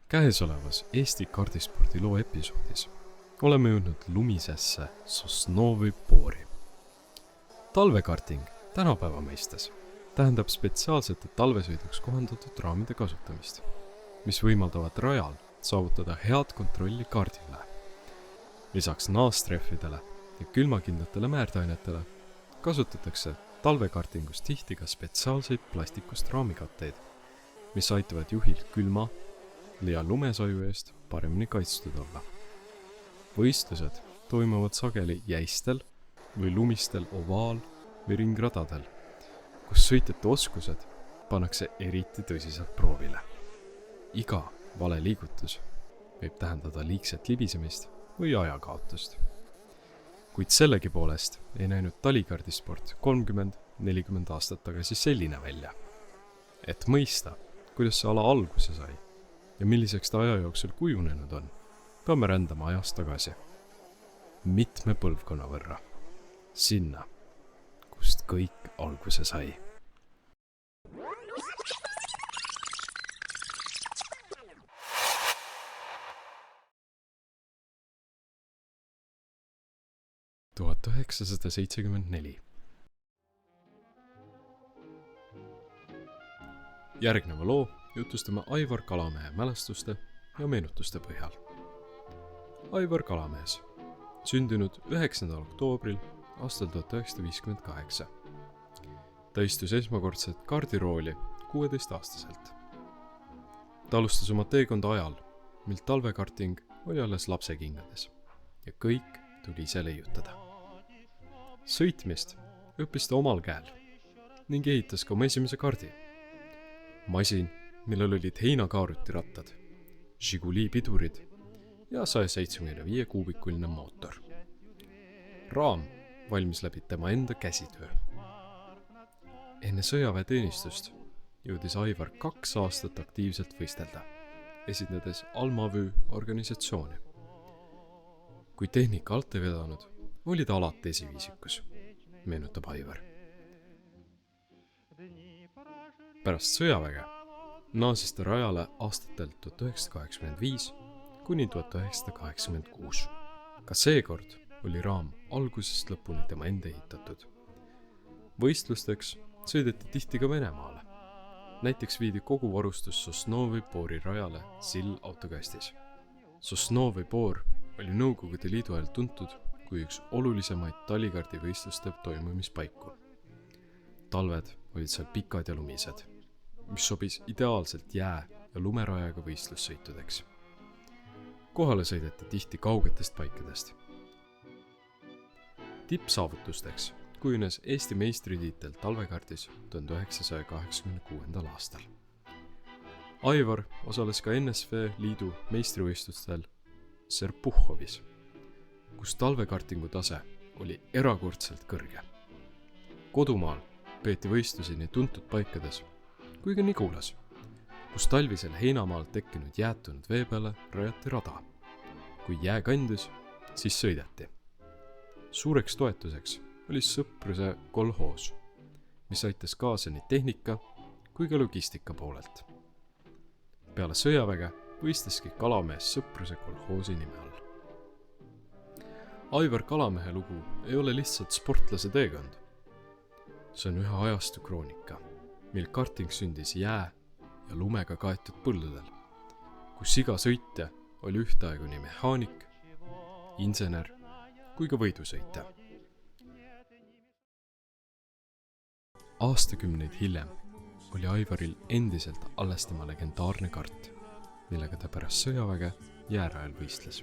Käesolevas Eesti kardispordi loo episoodis oleme jõudnud lumisesse Sosnovyj Bori. Talvekarting tänapäeva mõistes tähendab spetsiaalsete talvesõiduks kohandatud raamide kasutamist, mis võimaldavad rajal saavutada head kontrolli kaardile. Lisaks naastrehvidele ja külmakindlatele määrdainetele kasutatakse talvekartingus tihti ka spetsiaalseid plastikust raamikatteid, mis aitavad juhil külma ja lumesaju eest paremini kaitstud olla. Võistlused toimuvad sageli jäistel või lumistel ovaal- või ringradadel, kus sõitjate oskused pannakse eriti tõsiselt proovile. Iga vale liigutus võib tähendada liigset libisemist või ajakaotust. Kuid sellegipoolest ei näinud talikardisport 30-40 aastat tagasi selline välja. Et mõista, kuidas see ala alguse sai ja milliseks ta aja jooksul kujunenud on, peame rändama ajas tagasi. Mitme põlvkonna võrra. Sinna, kust kõik alguse sai. Tuhat 1974. Järgneva loo jutustame Aivar Kalamehe mälestuste ja meenutuste põhjal. Aivar Kalamees, sündinud 9. oktoobril aastal 1958. Ta istus esmakordselt kaardirooli 16-aastaselt. Ta alustas oma teekonda ajal, mil talvekarting oli alles lapsekingades ja kõik tuli ise leiutada. Sõitmist õppis ta omal käel ning ehitas ka oma esimese kardi. Masin, millel olid heinakaaruti rattad, Žiguli pidurid ja 175 kuubikuline mootor. Raam valmis läbi tema enda käsitöö. Enne sõjaväeteenistust jõudis Aivar 2 aastat aktiivselt võistelda, esindades Almavüü organisatsiooni. Kui tehnika alt ei vedanud, oli ta alati esiviisikus, meenutab Aivar. Pärast sõjaväge naasis ta rajale aastatel 1985 kuni 1986. Ka seekord oli raam algusest lõpuni tema enda ehitatud. Võistlusteks sõideti tihti ka Venemaale. Näiteks viidi kogu varustus Sosnovyj Bori rajale sill autokastis. Sosnovyj Bor oli Nõukogude Liidu ajal tuntud kui üks olulisemaid talikardivõistluste toimumispaiku. Talved olid seal pikad ja lumised, mis sobis ideaalselt jää- ja lumerajaga võistlussõitudeks. Kohale sõideti tihti kaugetest paikadest. Tippsaavutusteks kujunes Eesti meistritiitel talvekardis 1986. aastal. Aivar osales ka NSV Liidu meistrivõistlustel Serpuhhovis, kus talvekartingu tase oli erakordselt kõrge. Kodumaal peeti võistlusi nii tuntud paikades kui ka Nigulas, kus talvisel heinamaal tekkinud jäätunud vee peale rajati rada. Kui jää kandus, siis sõideti. Suureks toetuseks oli Sõpruse kolhoos, mis aitas kaasa nii tehnika kui ka logistika poolelt. Peale sõjaväge võistleski Kalamees Sõpruse kolhoosi nime all. Aivar Kalamehe lugu ei ole lihtsalt sportlase teekond. See on ühe ajastu kroonika, mil karting sündis jää- ja lumega kaetud põldudel, kus iga sõitja oli ühtaegu nii mehaanik, insener kui ka võidusõitja. Aastakümneid hiljem oli Aivaril endiselt alles tema legendaarne kart, millega ta pärast sõjaväge jäärajal võistles.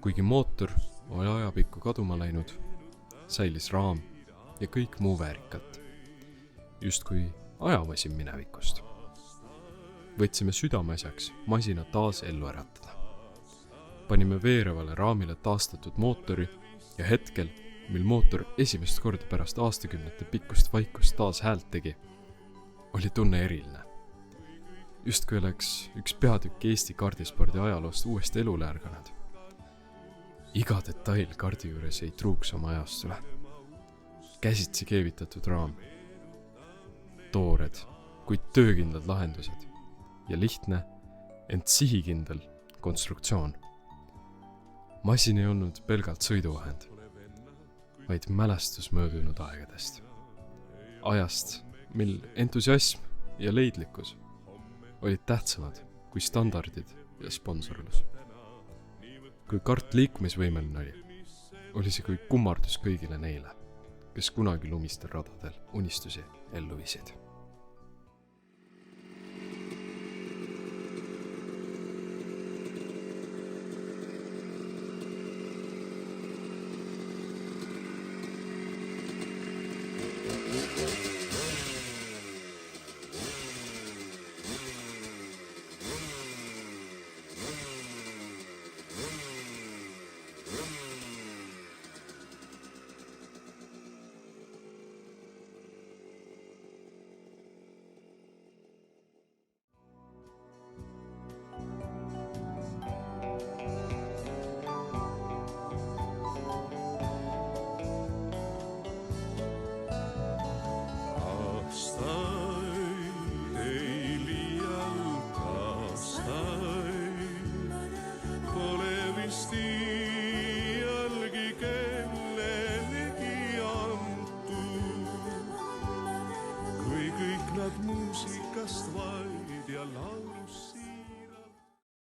Kuigi mootor oli ajapikku kaduma läinud, säilis raam ja kõik muu väärikat, justkui ajamasin minevikust. Võtsime südameasjaks masina taas ellu äratada. Panime veerevale raamile taastatud mootori ja hetkel, mil mootor esimest korda pärast aastakümnete pikkust vaikust taas häält tegi, oli tunne eriline. Justkui oleks üks peatükk Eesti kardispordi ajaloost uuesti elule ärganud. Iga detail kardi juures jäi truuks oma ajastule. Käsitsi keevitatud raam, toored, kuid töökindlad lahendused ja lihtne, ent sihikindel konstruktsioon. Masin ei olnud pelgalt sõiduvahend, vaid mälestus möödunud aegadest. Ajast, mil entusiasm ja leidlikkus olid tähtsamad kui standardid ja sponsorlus. Kui kart liikumisvõimeline oli see kui kummardus kõigile neile, kes kunagi lumistel radadel unistusi ellu viisid. Muusikast vaid ja laulust